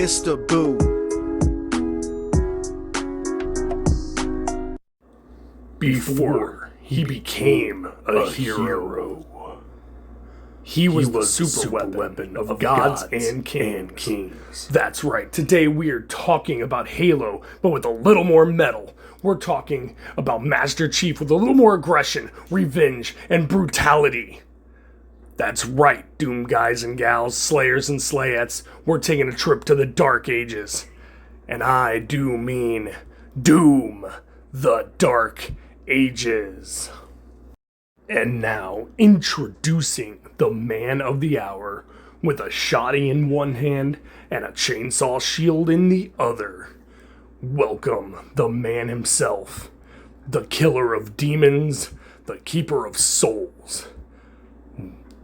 Mr. Boo. Before he became a hero, he was the super weapon of gods and kings. That's right, today we are talking about Halo, but with a little more metal. We're talking about Master Chief with a little more aggression, revenge, and brutality. That's right, Doom guys and gals, Slayers and Slayettes, we're taking a trip to the Dark Ages. And I do mean Doom, the Dark Ages. And now, introducing the man of the hour, with a shotty in one hand and a chainsaw shield in the other. Welcome, the man himself, the killer of demons, the keeper of souls.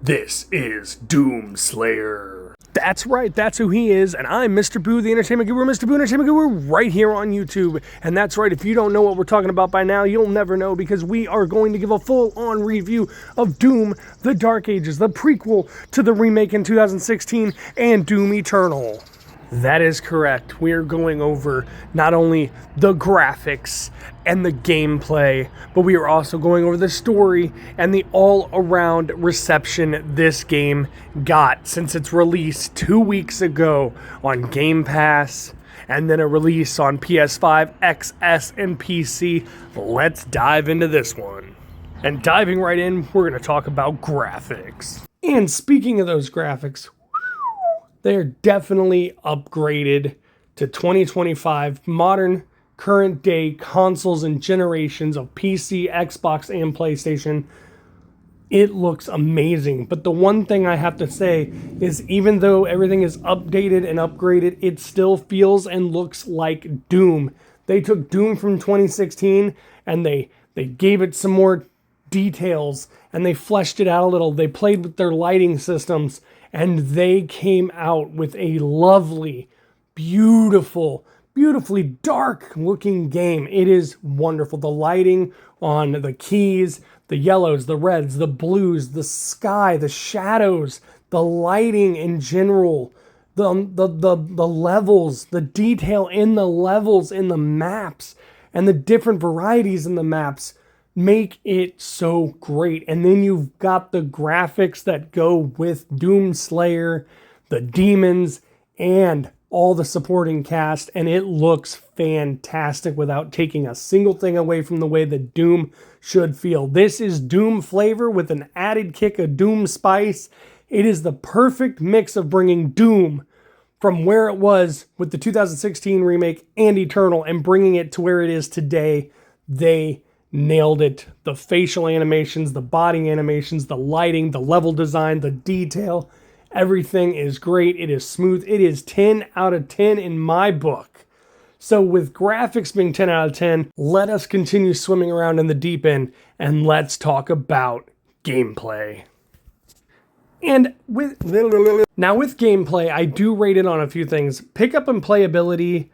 This is Doom Slayer. That's right, that's who he is, and I'm Mr. Boo, the Entertainment Guru, Mr. Boo, Entertainment Guru, right here on YouTube. And that's right, if you don't know what we're talking about by now, you'll never know, because we are going to give a full-on review of Doom, the Dark Ages, the prequel to the remake in 2016, and Doom Eternal. That is correct. We are going over not only the graphics and the gameplay, but we are also going over the story and the all-around reception this game got since its release 2 weeks ago on Game Pass, and then a release on PS5, XS, and PC. Let's dive into this one. And diving right in, we're going to talk about graphics. And speaking of those graphics, they're definitely upgraded to 2025 modern, current day consoles and generations of PC, Xbox, and PlayStation. It looks amazing. But the one thing I have to say is, even though everything is updated and upgraded, it still feels and looks like Doom. They took Doom from 2016 and they gave it some more details and they fleshed it out a little. They played with their lighting systems, and they came out with a lovely, beautifully dark-looking game. It is wonderful. The lighting on the keys, the yellows, the reds, the blues, the sky, the shadows, the lighting in general, the levels, the detail in the levels, in the maps, and the different varieties in the maps make it so great. And then you've got the graphics that go with Doom Slayer, the demons, and all the supporting cast, and it looks fantastic without taking a single thing away from the way that Doom should feel. This is Doom flavor with an added kick of Doom spice. It is the perfect mix of bringing Doom from where it was with the 2016 remake and Eternal and bringing it to where it is today. They nailed it. The facial animations, the body animations, the lighting, the level design, the detail, everything is great. It is smooth. It is 10 out of 10 in my book. So with graphics being 10 out of 10, let us continue swimming around in the deep end and let's talk about gameplay. And with gameplay, I do rate it on a few things. Pickup and playability.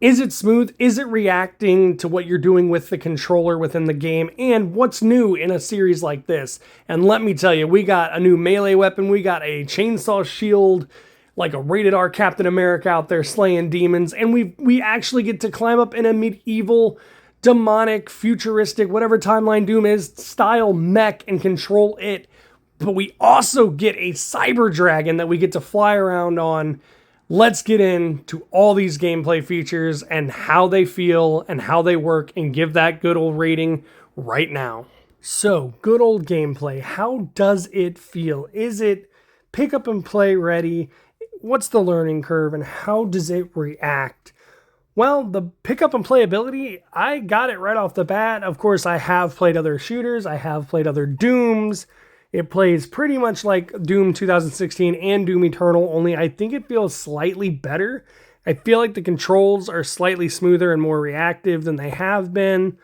Is it smooth? Is it reacting to what you're doing with the controller within the game? And what's new in a series like this? And let me tell you, we got a new melee weapon. We got a chainsaw shield, like a rated R Captain America out there slaying demons. And we actually get to climb up in a medieval, demonic, futuristic, whatever timeline Doom is, style mech and control it. But we also get a cyber dragon that we get to fly around on. Let's get into all these gameplay features and how they feel and how they work and give that good old rating right now. So, good old gameplay. How does it feel? Is it pick up and play ready? What's the learning curve and how does it react? Well, the pick up and playability, I got it right off the bat. Of course, I have played other shooters. I have played other Dooms. It plays pretty much like Doom 2016 and Doom Eternal, only I think it feels slightly better. I feel like the controls are slightly smoother and more reactive than they have been.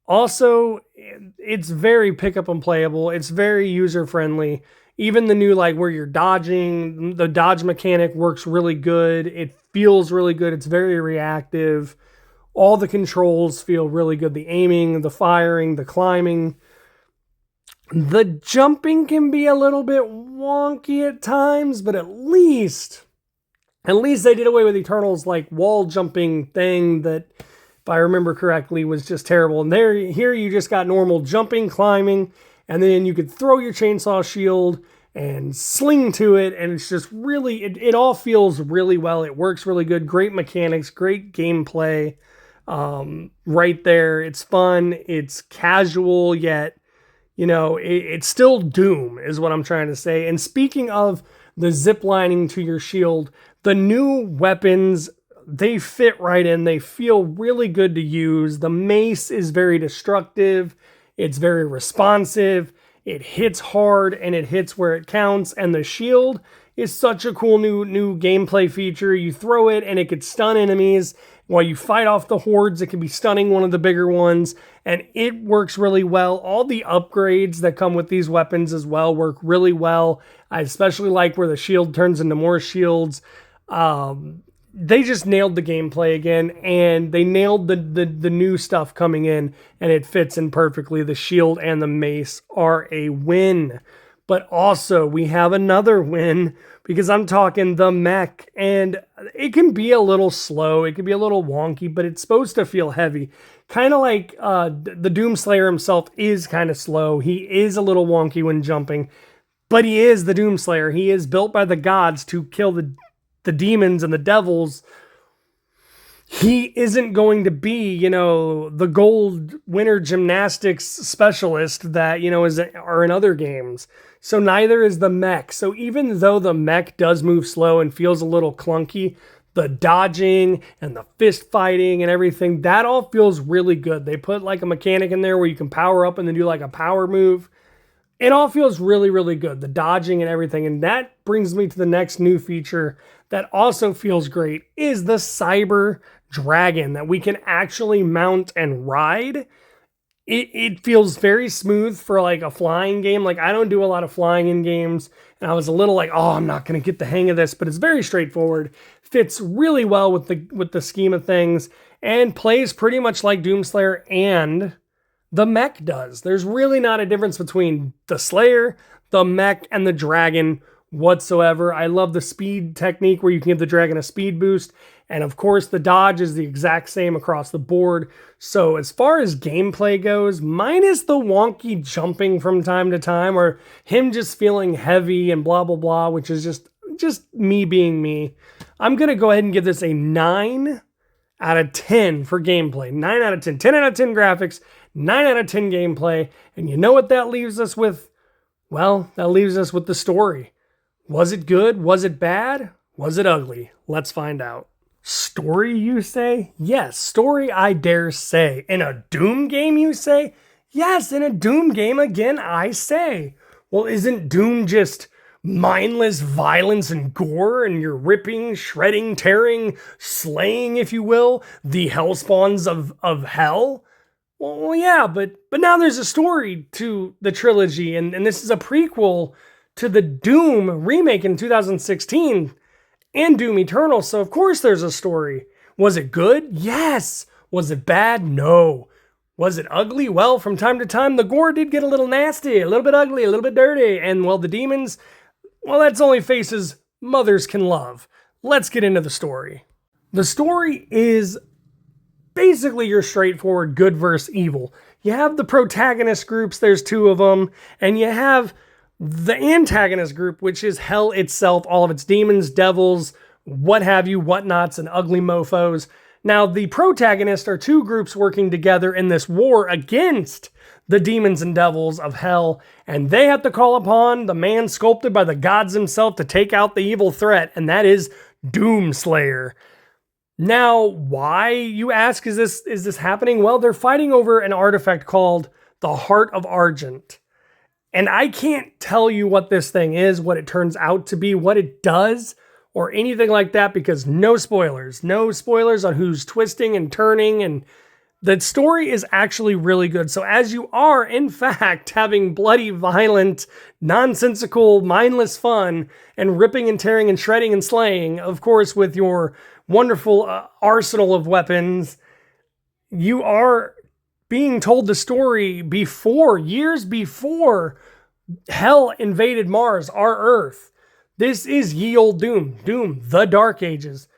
Also, it's very pick up and playable. It's very user-friendly. Even the new, like, where you're dodging, the dodge mechanic works really good. It feels really good. It's very reactive. All the controls feel really good. The aiming, the firing, the climbing. The jumping can be a little bit wonky at times, but at least At least they did away with Eternal's like wall jumping thing that, if I remember correctly, was just terrible. And here you just got normal jumping, climbing, and then you could throw your chainsaw shield and sling to it, and it's just really, it all feels really well. It works really good. Great mechanics, great gameplay. Right there. It's fun. It's casual, yet, it's still Doom, is what I'm trying to say. And speaking of the zip lining to your shield, the new weapons, they fit right in. They feel really good to use. The mace is very destructive. It's very responsive. It hits hard and it hits where it counts. And the shield is such a cool new gameplay feature. You throw it and it could stun enemies. While you fight off the hordes, it can be stunning one of the bigger ones. And it works really well. All the upgrades that come with these weapons as well work really well. I especially like where the shield turns into more shields. They just nailed the gameplay again, and they nailed the new stuff coming in, and it fits in perfectly. The shield and the mace are a win. But also, we have another win, because I'm talking the mech, and it can be a little slow, it can be a little wonky, but it's supposed to feel heavy. Kind of like the Doomslayer himself is kind of slow. He is a little wonky when jumping, but he is the Doomslayer. He is built by the gods to kill the demons and the devils. He isn't going to be, the gold winter gymnastics specialist that, are in other games. So neither is the mech. So even though the mech does move slow and feels a little clunky, the dodging and the fist fighting and everything, that all feels really good. They put like a mechanic in there where you can power up and then do like a power move. It all feels really, really good. The dodging and everything. And that brings me to the next new feature that also feels great, is the Cyber Dragon that we can actually mount and ride. It feels very smooth for like a flying game. Like, I don't do a lot of flying in games, and I was a little like, oh, I'm not going to get the hang of this, but it's very straightforward. Fits really well with the scheme of things, and plays pretty much like Doomslayer and the mech does. There's really not a difference between the Slayer, the mech, and the dragon whatsoever. I love the speed technique where you can give the dragon a speed boost. And of course, the dodge is the exact same across the board. So as far as gameplay goes, minus the wonky jumping from time to time, or him just feeling heavy and blah, blah, blah, which is just me being me, I'm going to go ahead and give this a 9 out of 10 for gameplay. 9 out of 10. 10 out of 10 graphics, 9 out of 10 gameplay. And you know what that leaves us with? Well, that leaves us with the story. Was it good? Was it bad? Was it ugly? Let's find out. Story, you say? Yes, story, I dare say. In a Doom game, you say? Yes, in a Doom game, again, I say. Well, isn't Doom just mindless violence and gore, and you're ripping, shredding, tearing, slaying, if you will, the hellspawns of hell? Well, yeah, but now there's a story to the trilogy, and this is a prequel to the Doom remake in 2016 and Doom Eternal, so of course there's a story. Was it good? Yes. Was it bad? No. Was it ugly? Well, from time to time, the gore did get a little nasty, a little bit ugly, a little bit dirty, and well, the demons, well, that's only faces mothers can love. Let's get into the story. The story is basically your straightforward good versus evil. You have the protagonist groups, there's 2 of them, and you have the antagonist group, which is hell itself, all of its demons, devils, what have you, whatnots, and ugly mofos. Now, the protagonists are 2 groups working together in this war against the demons and devils of hell, and they have to call upon the man sculpted by the gods himself to take out the evil threat, and that is Doomslayer. Now, why, you ask, is this happening? Well, they're fighting over an artifact called the Heart of Argent. And I can't tell you what this thing is, what it turns out to be, what it does, or anything like that, because no spoilers. No spoilers on who's twisting and turning, and the story is actually really good. So as you are, in fact, having bloody, violent, nonsensical, mindless fun, and ripping and tearing and shredding and slaying, of course, with your wonderful arsenal of weapons, you are being told the story years before hell invaded Mars, our Earth. This is ye olde Doom. Doom, the Dark Ages.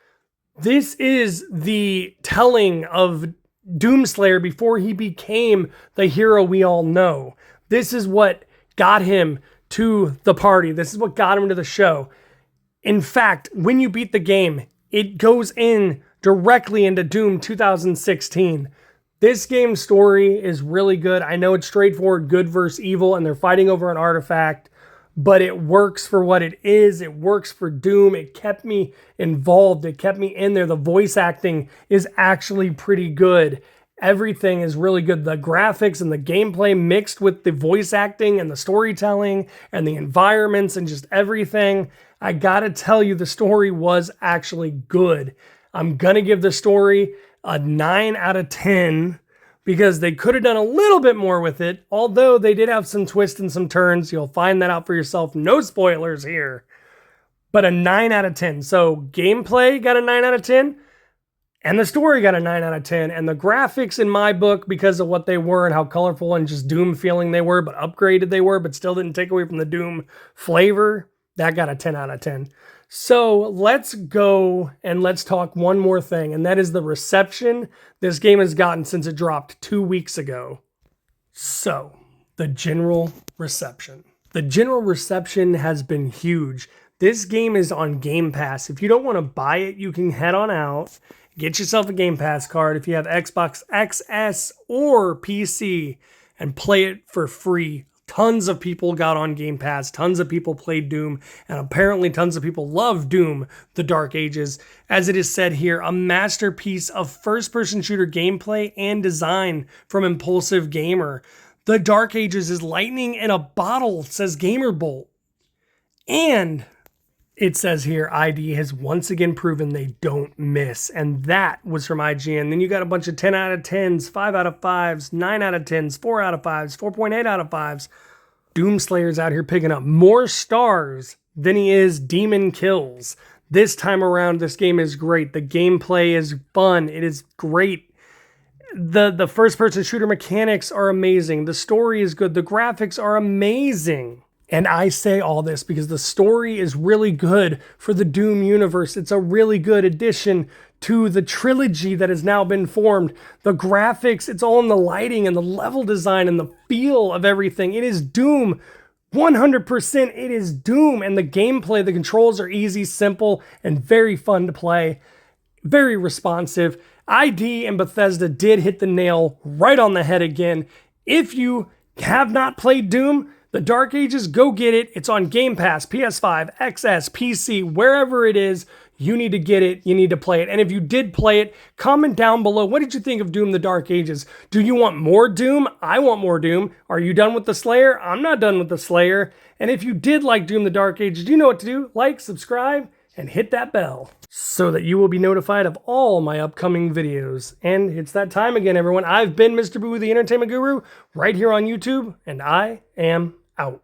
This is the telling of Doomslayer before he became the hero we all know. This is what got him to the party. This is what got him to the show. In fact, when you beat the game, it goes in directly into Doom 2016. This game's story is really good. I know it's straightforward, good versus evil, and they're fighting over an artifact, but it works for what it is. It works for Doom. It kept me involved. It kept me in there. The voice acting is actually pretty good. Everything is really good. The graphics and the gameplay mixed with the voice acting and the storytelling and the environments and just everything. I gotta tell you, the story was actually good. I'm gonna give the story a 9 out of 10 because they could have done a little bit more with it, although they did have some twists and some turns. You'll find that out for yourself. No spoilers here, but a 9 out of 10. So gameplay got a 9 out of 10, and the story got a 9 out of 10, and the graphics in my book, because of what they were and how colorful and just Doom feeling they were, but upgraded they were, but still didn't take away from the Doom flavor, that got a 10 out of 10. So let's go and let's talk one more thing, and that is the reception this game has gotten since it dropped 2 weeks ago. So, the general reception. The general reception has been huge. This game is on Game Pass. If you don't want to buy it, you can head on out, get yourself a Game Pass card if you have Xbox XS or PC, and play it for free. Tons of people got on Game Pass, tons of people played Doom, and apparently tons of people love Doom, the Dark Ages. As it is said here, a masterpiece of first-person shooter gameplay and design from Impulsive Gamer. The Dark Ages is lightning in a bottle, says Gamerbolt. And it says here, ID has once again proven they don't miss. And that was from IGN. Then you got a bunch of 10 out of 10s, 5 out of 5s, 9 out of 10s, 4 out of 5s, 4.8 out of 5s. Doomslayer's out here picking up more stars than he is demon kills. This time around, this game is great. The gameplay is fun. It is great. The first-person shooter mechanics are amazing. The story is good. The graphics are amazing. And I say all this because the story is really good for the Doom universe. It's a really good addition to the trilogy that has now been formed. The graphics, it's all in the lighting and the level design and the feel of everything. It is Doom. 100% it is Doom. And the gameplay, the controls are easy, simple, and very fun to play. Very responsive. ID and Bethesda did hit the nail right on the head again. If you have not played Doom, The Dark Ages, go get it. It's on Game Pass, PS5, XS, PC, wherever it is. You need to get it. You need to play it. And if you did play it, comment down below. What did you think of Doom, The Dark Ages? Do you want more Doom? I want more Doom. Are you done with the Slayer? I'm not done with the Slayer. And if you did like Doom, The Dark Ages, you know what to do. Like, subscribe, and hit that bell so that you will be notified of all my upcoming videos. And it's that time again, everyone. I've been Mr. Boo, the Entertainment Guru, right here on YouTube, and I am out.